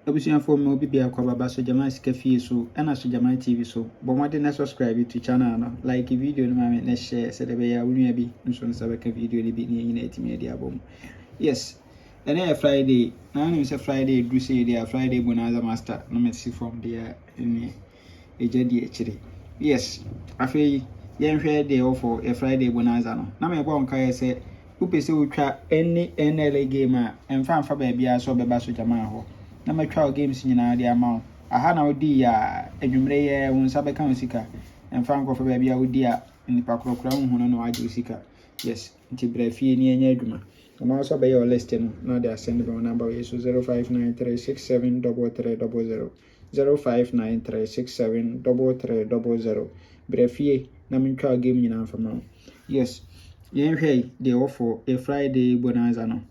Abusuafo mo bibia kwa baba so jama sika fie so na so jama TV so bo mo de na subscribe to channel no like video no ma me na share se de be ya wonua bi nso nsa be ka video ni bi ni nyina etimi de abom. Yes, and then Friday na no say Friday do say dia Friday Bonanza master no me see from there ni eja di ekire. Yes, afei yen hwe dey for a Friday Bonanza no na me bo nka ye say upese utwa any NLA game a emfa ba bia so beba so jama ho na matwa games nyina de ama aha na odi ya adwumre ye wonsa be kan sika emfa nkofo ba bia odi a nipa krokra hu no na waje sika. Yes, nti brafie ni enya adwuma na also be your list no na de send me number we so 0593673300 0593673300 brafie na mentwa game nyina mfama. Yes, yen hwey dey offer a Friday Bonanza no.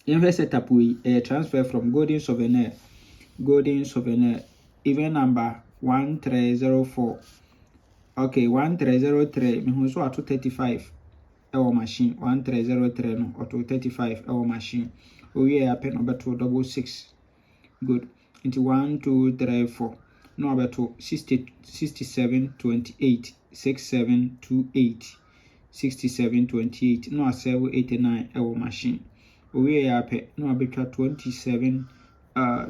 Yen hwey setup we a transfer from Golden Souvenir event number 1304. Okay, 1303 me hu so ato 35 our machine 1303 no auto 35 our machine. We are pen number 266. Good. Into 1 2 3 4 no about 67 28 6728 67 28 no 789 our machine. We are pay no about 27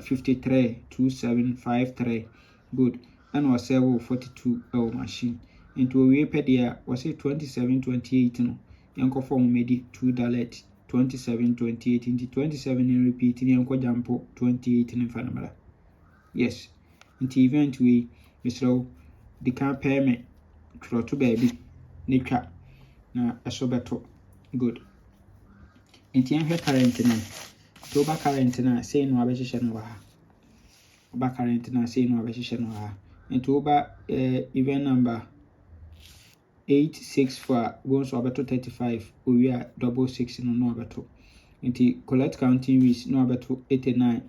53 2753. Good. And was 42 our machine. Into we pay there was say 27 28 no yanko form made $2 27 28 into 27 in repeat in yanko jampo 28 in fanamara. Yes, into event we Mr. the car payment to baby nika na asobeto. Good. Into yan current na to ba current na say no abeshe no wa ba current na say no abeshe no wa into ba event number 864 goes over to 35 we are 66 no abeto. Into collect counting with no abeto 89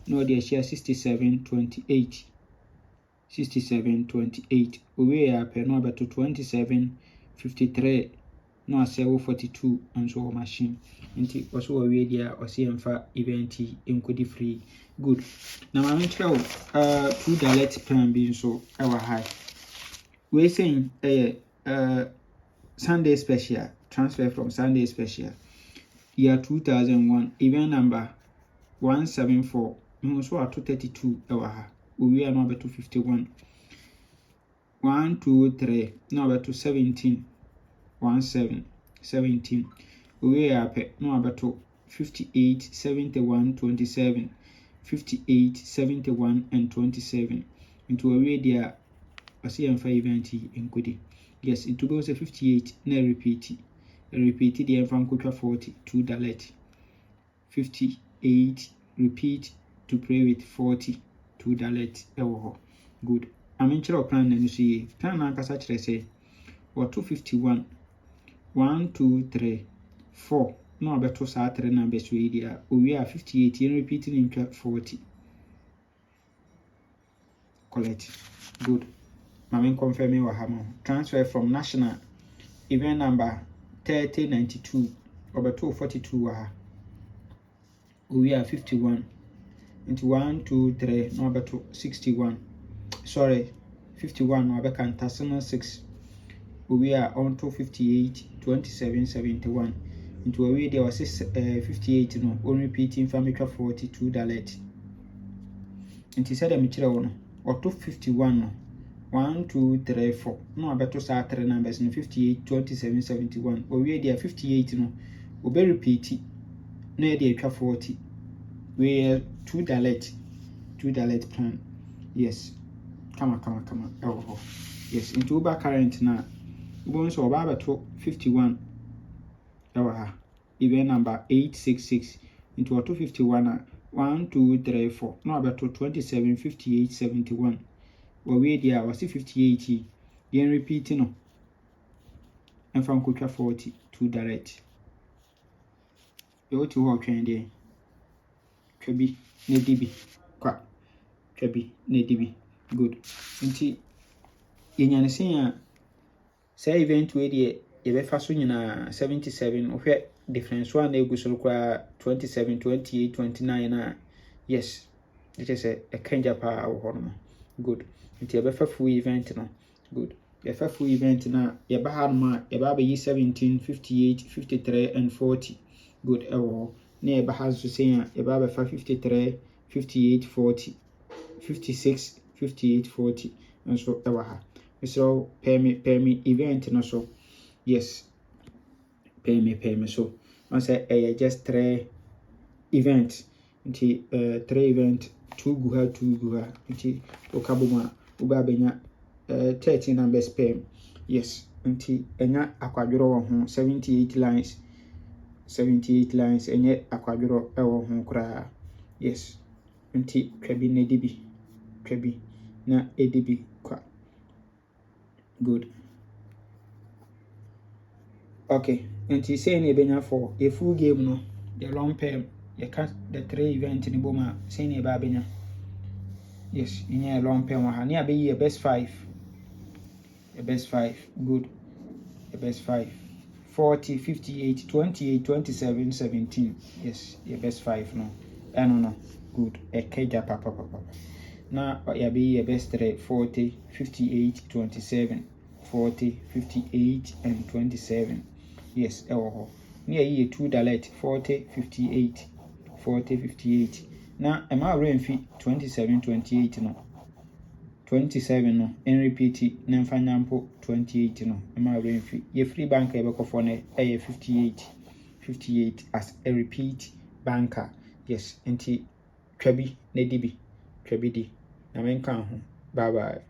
no dey share 67 28 we are per no abeto 27 53 no 742 and so machine. Into also we there or see emfa event enkodi free. Good. Now I'm tell $2 plan being so our high. We saying Sunday special transfer from Sunday special year 2001 event number 174 so at 232 we are number 251 1 2 3 number 217 17 we are number 58 71 27 58 71 and 27 into a radio I see and 5 event in Kudi. Yes, it goes a 58 na repeat the enfan kucha 40 $2 58 repeat to pray with 40 $2 ewo. Good. I'm in chiro plan na see plan na kasa kire say or 251 1 2 3 4 no abeto sa 3 numbers we dia we are 58 in repeating in 40 collect. Good. Mami confirm wa hamo transfer from national event number 3092 over 242 wa we are 51 into 1 2 3 no about 61 sorry 51 no about cantasana 6 we are on to 58 27 71 into a way there was 58 no only repeating family $42 into said a no or 251 no 1 2 3 4 no abeto sa 3 numbers no 58 27 71 we there 58 no we repeat no there 40 we $2 plan. Yes, come oh yes into Uber current na we so about 51 event number 866 into 251 1 2 3 4 no about 27 58 71 we there was 58 yen repeat no and from kucha 40 $2 you to work and there Trebi Nedibi kwa Trebi Nedibi. Good. Nti yenya nsia say event we dey e be fa so nyina 77 ohwe difference one na egu so kwa 27 28 29 na yes It is a kenja pa wo good. Nti yɛbɛfa full event no. Good. Yɛfa full event na yɛba ha no ma yɛba abɛyi 17, 58, 53 and 40. Good. Ɛwɔ hɔ. Na yɛba ha nso sɛn a yɛba abɛfa 53, 58, 40, 56, 58, 40 nso ɛwɔ ha. So pay me event no so. Yes. Pay me so. Once I just 3 event. Nti 3 event 2 gu ha 2 gu ha. Nti okaboma uba benya 13 numbers pay. Yes. Nti enya akwadworo wɔ ho 78 lines. 78 lines enye akwadworo ɛwɔ ho kra. Yes. Nti twabi na edibi. Twabi na edibi kwa. Good. Okay. Nti say na ebenya for a full game no, the long term, you can't the 3 event ni boma say na eba benya. Yes, in a long term wa ha. Ni abeyi a best 5. A best 5. Good. A best 5. 40, 58, 28, 27, 17. Yes, your best 5 no. No. Good. A keja papa. Now you be a best 3, 40, 58, 27, 40, 58 and 27. Yes, near ye 2 dalet 40, 58, 40, 58. Now am I rain fee 27, 28 no. 27 no, and repeat it, Namfanampo 28 no, am I rain fee. Ye free banker ever for a 58 as a repeat banker. Yes, and Trebi, Nedibi, Trebidi. I mean, bye bye.